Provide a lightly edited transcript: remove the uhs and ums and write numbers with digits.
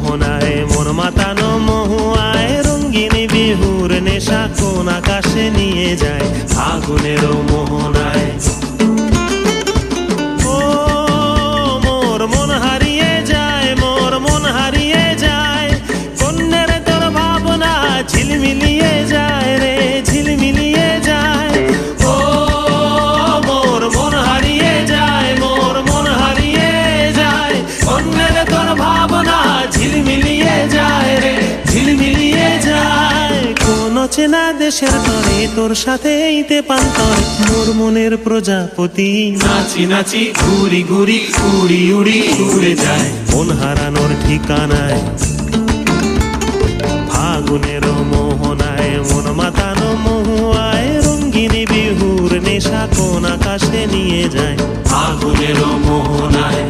মোহনায় মন মাতানো মহুয়ায় রঙ্গিন বিহুর নেশা কোন আকাশে নিয়ে যায় ফাগুনেরও মোহনায়। ও মোর মন হারিয়ে যায়, মোর মন হারিয়ে যায়, কন্যের তোর ভাবনা ঝিলমিলিয়ে যায় রে ঝিলমিলিয়ে যায়। ও মোর মন হারিয়ে যায়, মোর মন হারিয়ে যায়, কন্যের তোর ভাবনা ঝিলমিলিয়ে যায় রে ঝিলমিলিয়ে যায়। কোন চেনা দেশের তরে তোর সাথে এইতে পান্তর মোর মনের প্রজাপতি নাচি নাচি ঘুরি ঘুরি উড়ি উড়ি উড়ে যায় মন হারানোর ঠিকানায় ফাগুনের মোহনায় মন মাতানো মহুয়ায় রঙ্গিনী বিহুর নেশা কোন আকাশে নিয়ে যায় ফাগুনের মোহনায়।